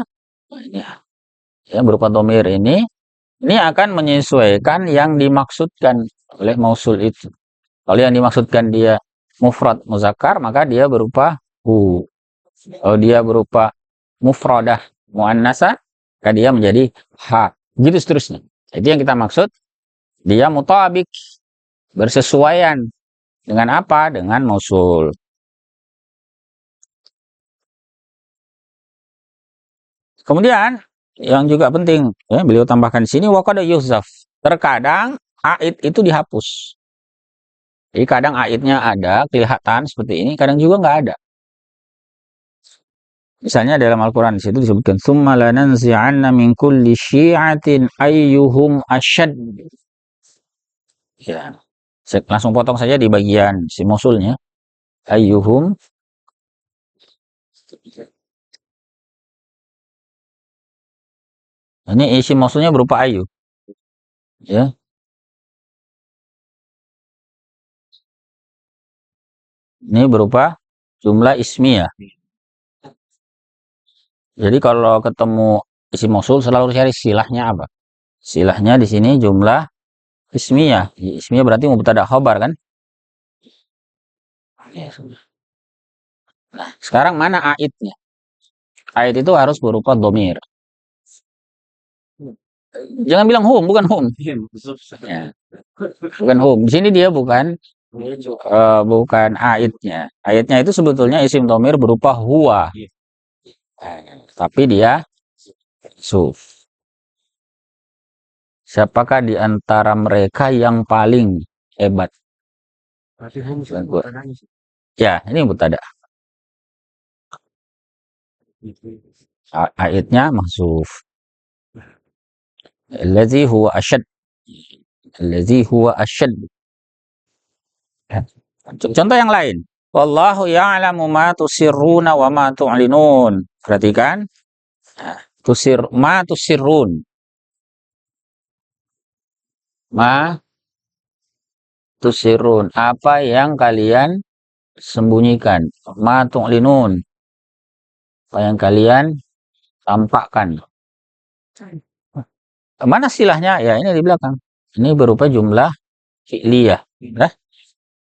ya berupa domir ini akan menyesuaikan yang dimaksudkan oleh mausul itu. Kalau yang dimaksudkan dia mufrad muzakkar, maka dia berupa hu. Kalau dia berupa mufradah muannasa, maka dia menjadi ha. Gitu seterusnya. Itu yang kita maksud. Dia mutabik, bersesuaian dengan apa? Dengan mausul. Kemudian yang juga penting, ya, beliau tambahkan di sini waqada yuzaf. Terkadang aid itu dihapus. Jadi kadang aidnya ada, kelihatan seperti ini, kadang juga nggak ada. Misalnya dalam Al-Quran di situ disebutkan summa lananzi'anna min kulli syi'atin ayyuhum asyad. Ya. Saya langsung potong saja di bagian si mausulnya. Ayyuhum. Ini isi mausulnya berupa ayu. Ya. Ini berupa jumlah ismiyah. Jadi kalau ketemu isi mausul selalu cari silahnya apa? Silahnya di sini jumlah ismiyah. Ismiyah berarti mubtada khobar kan? Nah, sekarang mana aidnya? Aid itu harus berupa domir. Jangan bilang hum, bukan hum. Ya, bukan hum. Di sini dia bukan aidnya. Aidnya itu sebetulnya isim domir berupa huwa. Tapi dia suf. Siapakah di antara mereka yang paling hebat? Ya, ini mutada. Aidnya mahsuf. Allazi huwa asyad. Allazi huwa asyad. Contoh yang lain. Wallahu ya'lamu ma tusirruna wa ma tu'linun. Perhatikan. Ma tusirrun. Ma tusirrun. Apa yang kalian sembunyikan. Ma tu'linun. Apa yang kalian tampakkan. Mana silahnya? Ya, ini di belakang. Ini berupa jumlah fi'liyah. Nah,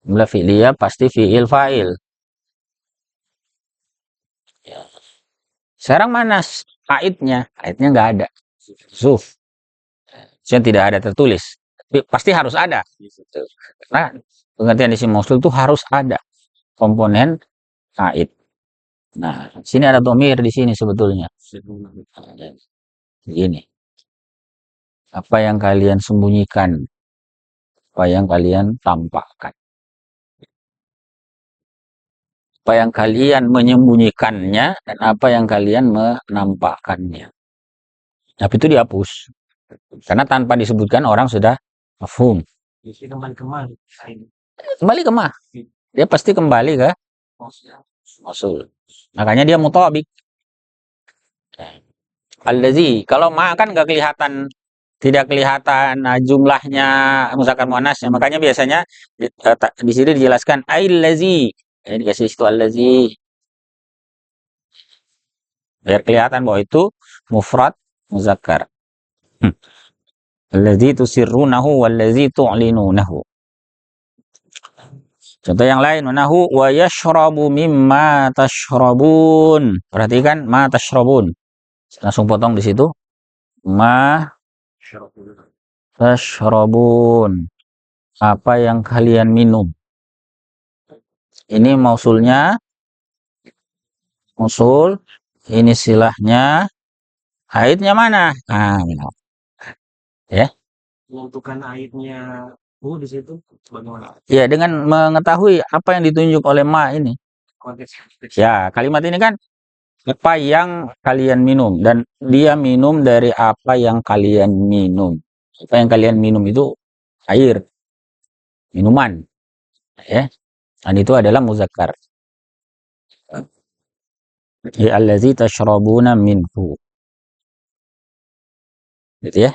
jumlah fi'liyah pasti fi'il fa'il. Ya. Sekarang mana aidnya? Aidnya nggak ada. Zuf. Yang tidak ada tertulis. Tapi pasti harus ada. Nah, pengertian isim mausul itu harus ada komponen aid. Nah, sini ada domir di sini sebetulnya. Gini. Apa yang kalian sembunyikan? Apa yang kalian tampakkan? Apa yang kalian menyembunyikannya dan apa yang kalian menampakkannya. Tapi itu dihapus. Karena tanpa disebutkan orang sudah mafhum. Kembali ke mah. Dia pasti kembali ke mausul. Makanya dia muthabik. Allazi, kalau ma kan nggak kelihatan, tidak kelihatan jumlahnya muzakkar muannasnya. Makanya biasanya di sini dijelaskan allazi. Ini dikasih situ allazi. Biar kelihatan bahwa itu mufrad muzakkar. Allazi tusirrunahu wallazi tu'linunahu. Contoh yang lain, nahu wa yashrabu mimma tashrabun. Perhatikan ma tashrabun. Langsung potong di situ. Ma tashrabun. Apa yang kalian minum. Ini mausulnya. Mausul. Ini silahnya. Aidnya mana? Ya. Menentukan aidnya di situ bagaimana? Ya, dengan mengetahui apa yang ditunjuk oleh ma ini. Ya, kalimat ini kan apa yang kalian minum dan dia minum dari apa yang kalian minum. Apa yang kalian minum itu air, minuman. Ya. Dan itu adalah muzakkar. Ya, allazi tashrabuna minhu. Gitu ya.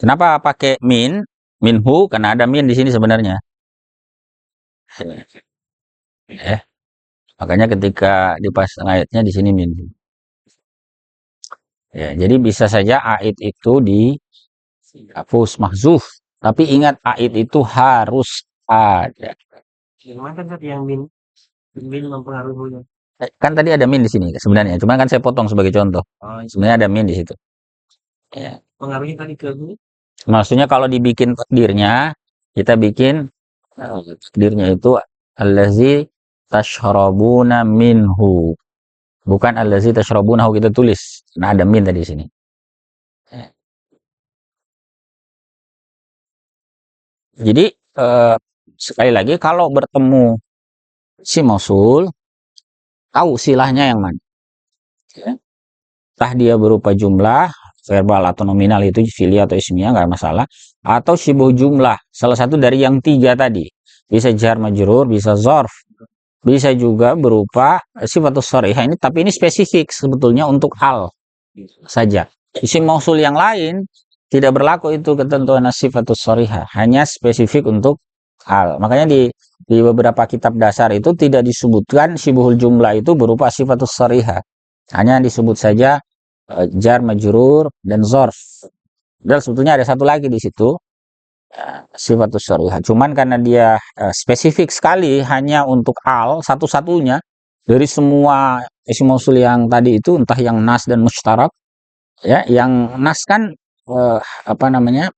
Kenapa pakai minhu? Karena ada min di sini sebenarnya. Ya. Makanya ketika dipasang ayatnya di sini minhu. Ya, jadi bisa saja aid itu dihapus mahzuf, tapi ingat aid itu harus ada. Gimana kan tadi yang min mempengaruhi? Kan tadi ada min di sini sebenarnya, cuma kan saya potong sebagai contoh. Sebenarnya ada min di situ. Ya. Pengaruhnya tadi ke min? Maksudnya kalau dibikin takdirnya, kita bikin takdirnya itu allazi tashrabuna minhu. Bukan allazi tashrabunahu kita tulis. Nah, ada min tadi di sini. Jadi sekali lagi kalau bertemu si mausul, tahu silahnya yang mana. Ya. Entah dia berupa jumlah, verbal atau nominal itu fi'li atau ismiyah nggak masalah, atau syibh jumlah, salah satu dari yang tiga tadi. Bisa jar majrur, bisa dzarf, bisa juga berupa sifatus sharihah ini, tapi ini spesifik sebetulnya untuk al saja. Isim mausul yang lain tidak berlaku itu ketentuan sifatus sharihah, hanya spesifik untuk al. Makanya di beberapa kitab dasar itu tidak disebutkan syibhul jumlah itu berupa sifatus sharihah. Hanya disebut saja jar majrur dan dzarf. Dan sebetulnya ada satu lagi di situ sifatus sharihah. Cuman karena dia spesifik sekali hanya untuk al satu-satunya dari semua isim mausul yang tadi itu, entah yang nas dan mustarak, ya, yang nas kan apa namanya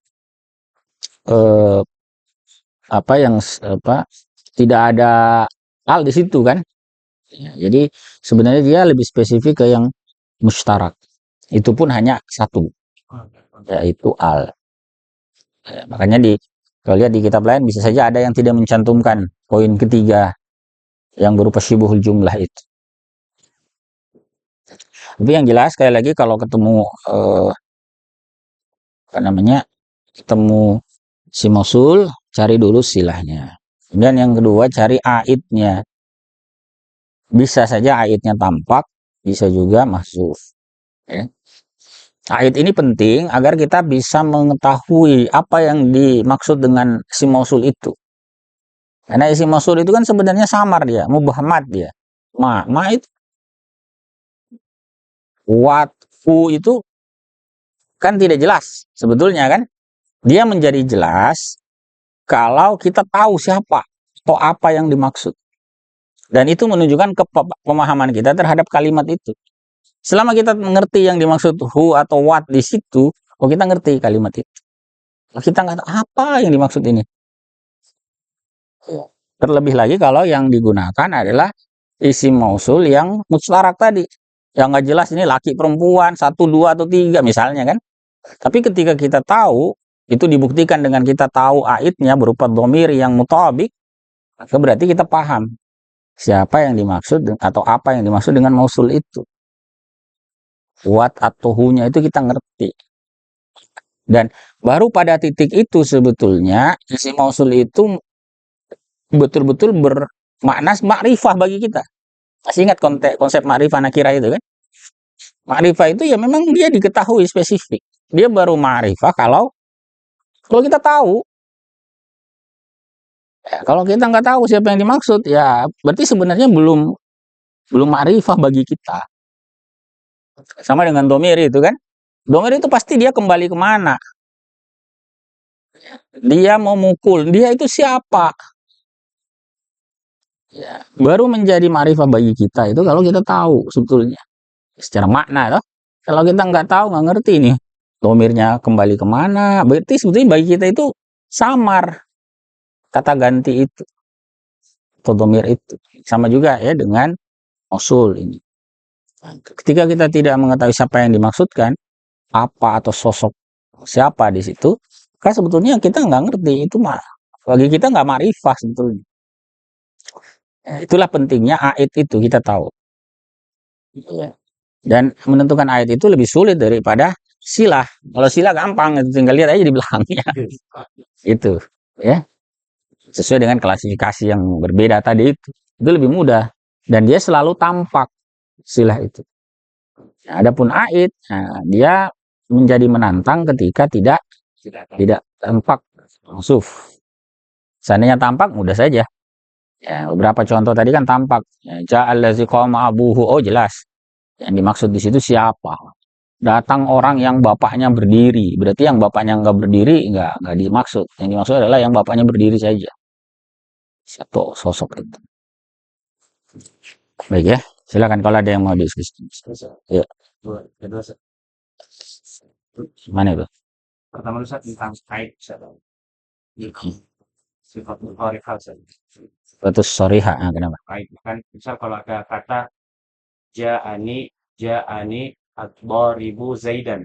apa yang tidak ada al di situ kan, ya, jadi sebenarnya dia lebih spesifik ke yang mustarak, itu pun hanya satu, yaitu al. Ya, makanya kalau lihat di kitab lain bisa saja ada yang tidak mencantumkan poin ketiga yang berupa syibhul jumlah itu. Tapi yang jelas sekali lagi kalau ketemu apa namanya ketemu si mausul, cari dulu silahnya. Kemudian yang kedua cari aidnya. Bisa saja aidnya tampak, bisa juga mahzuf. Ya. Aid ini penting agar kita bisa mengetahui apa yang dimaksud dengan si mausul itu. Karena isim mausul itu kan sebenarnya samar dia, mubhamat dia. Ma itu watfu itu kan tidak jelas sebetulnya kan. Dia menjadi jelas kalau kita tahu siapa atau apa yang dimaksud. Dan itu menunjukkan pemahaman kita terhadap kalimat itu. Selama kita mengerti yang dimaksud who atau what di situ, kita ngerti kalimat itu. Kita nggak tahu apa yang dimaksud ini. Terlebih lagi kalau yang digunakan adalah isim mausul yang mustarak tadi. Yang nggak jelas ini laki perempuan, 1, 2, atau 3 misalnya kan. Tapi ketika kita tahu itu dibuktikan dengan kita tahu aidnya berupa dhamir yang mutabik, maka berarti kita paham siapa yang dimaksud atau apa yang dimaksud dengan mausul itu. Wat atau hunya itu kita ngerti. Dan baru pada titik itu sebetulnya isim mausul itu betul-betul bermakna makrifah bagi kita. Masih ingat konsep makrifah nakirah itu kan? Makrifah itu ya memang dia diketahui spesifik. Dia baru makrifah kalau kita tahu. Ya, kalau kita nggak tahu siapa yang dimaksud, ya berarti sebenarnya belum makrifah bagi kita. Sama dengan domir itu kan? Domir itu pasti dia kembali kemana? Dia mau mukul, dia itu siapa? Ya, baru menjadi makrifah bagi kita itu kalau kita tahu sebetulnya secara makna toh. Kalau kita nggak tahu, nggak ngerti nih domirnya kembali kemana, berarti sebetulnya bagi kita itu samar kata ganti itu atau domir itu. Sama juga ya dengan mausul ini. Ketika kita tidak mengetahui siapa yang dimaksudkan, apa atau sosok siapa di situ, kan sebetulnya kita nggak ngerti itu mah. Bagi kita nggak makrifah sebetulnya. Itulah pentingnya aid itu kita tahu. Dan menentukan aid itu lebih sulit daripada silah. Kalau silah gampang, tinggal lihat aja di belakangnya. Itu, ya. Sesuai dengan klasifikasi yang berbeda tadi itu lebih mudah dan dia selalu tampak silah itu. Nah, adapun aid, nah, dia menjadi menantang ketika tidak tampak mausuf. Seandainya tampak mudah saja. Ya, beberapa contoh tadi kan tampak. Ja'allazi qama abuhu, oh jelas. Yang dimaksud di situ siapa? Datang orang yang bapaknya berdiri. Berarti yang bapaknya nggak berdiri nggak dimaksud. Yang dimaksud adalah yang bapaknya berdiri saja. Satu sosok itu. Baik ya, silakan kalau ada yang mau diskusi. Ya. Mana itu? Pertama Ustaz tentang aid sifat mudhari'ah Betul soriha, kenapa? aid kan misal kalau ada kata ja'ani ad-dharibu Zaidan,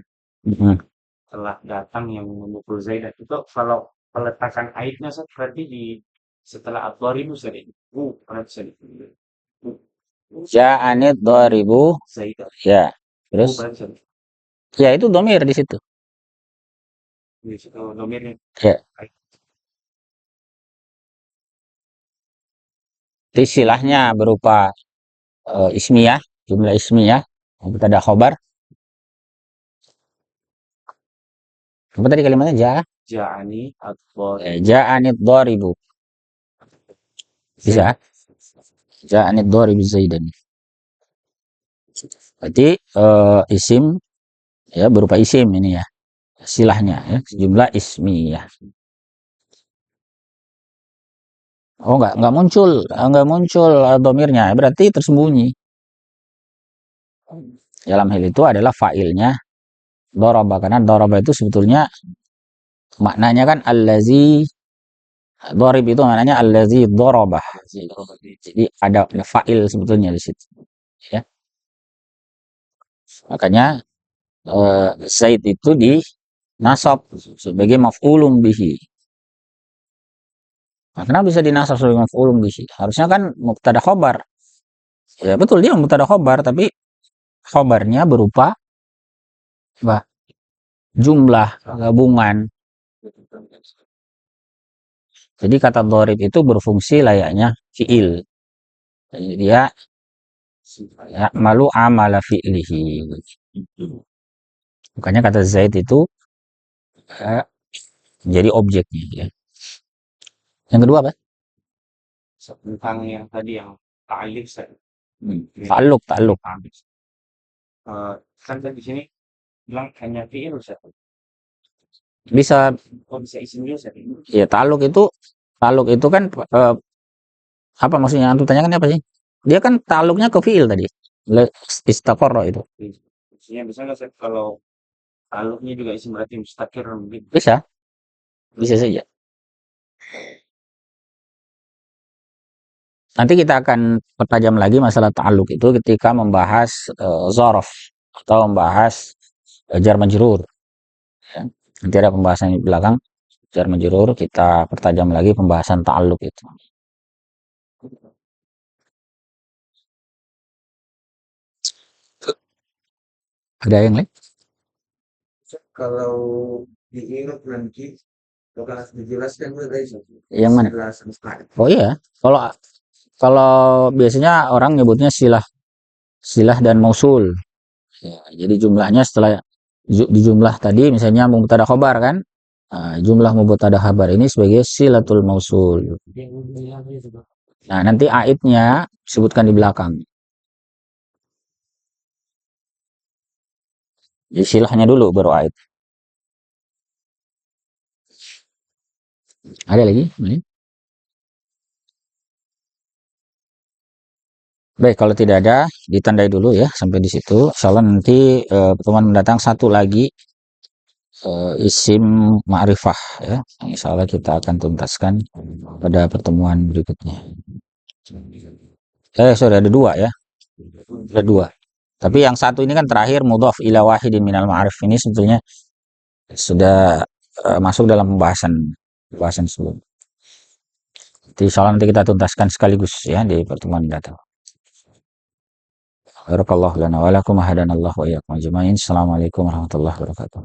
telah datang yang memukul Zaidan, itu kalau peletakan aidnya berarti di setelah ad-dharibu Zaidan. Ja'ani ad-dharibu Zaidan. ya. Terus ya itu domir di situ. Di situ domirnya. Ya. Istilahnya berupa ismiyah, jumlah ismiyah, kita ada khobar. Apa tadi kalimatnya? Ja'ani ad-dharibu. Ja'ani ad-dharibu. Bisa? Ja'ani ad-dharibu Zaidan. Berarti isim ya berupa isim ini ya. Silahnya ya, jumlah ismiyah. Oh nggak muncul domirnya, berarti tersembunyi. Dalam hal itu adalah fa'ilnya daraba, karena daraba itu sebetulnya maknanya kan allazi, darib itu maknanya allazi darabah. Jadi ada fa'il sebetulnya di situ. Ya. Makanya Zaid itu di nasab sebagai maf'ulun bihi. Nah, kenapa bisa dinasab sebagai maf'ulun bihi? Harusnya kan mubtada khobar. Ya betul dia mubtada khobar, tapi khobarnya berupa apa? Jumlah gabungan. Jadi kata dharib itu berfungsi layaknya fi'il. Jadi dia malu amala fi'lihi. Makanya kata Zaid itu jadi objeknya ya. Yang kedua apa? Tentang yang tadi yang ta'alif Ta'alluq. Kan di sini bilang hanya fi'il Ustaz. Bisa Bisa isim juga Ustaz. ya, ta'alluq itu kan apa maksudnya? Antum tanyakan apa sih? Dia kan ta'alluqnya ke fi'il tadi. Istaqarra itu. Maksudnya bisa nggak Ustaz kalau ta'alluqnya juga isim berarti mustaqir gitu. Bisa saja. Nanti kita akan pertajam lagi masalah ta'alluq itu ketika membahas zarf atau membahas jar majrur. Ya. Nanti ada pembahasan di belakang jar majrur, kita pertajam lagi pembahasan ta'alluq itu. Ada yang lain? Kalau diingat nanti bakal dijelaskan mulai Yang mana? Oh iya, kalau kalau biasanya orang nyebutnya silah silah dan mausul. Ya, jadi jumlahnya setelah di jumlah tadi misalnya mubtada khobar kan. Nah, jumlah mubtada khabar ini sebagai silatul mausul. Nah, nanti aidnya disebutkan di belakang. Jadi silahnya dulu baru aid. Ada lagi? Ini? Baik, kalau tidak ada, ditandai dulu ya sampai di situ. Insyaallah nanti pertemuan mendatang satu lagi isim ma'rifah ya. Insya Allah kita akan tuntaskan pada pertemuan berikutnya. Sorry, ada dua ya. Ada dua. Tapi yang satu ini kan terakhir mudhaf ila wahidin minal ma'arif ini sebetulnya sudah masuk dalam pembahasan sebelum. Jadi insya Allah nanti kita tuntaskan sekaligus ya di pertemuan mendatang. Barakallahu lana wa lakum hadanallahu wa iyyakum ajmain. Assalamualaikum warahmatullahi wabarakatuh.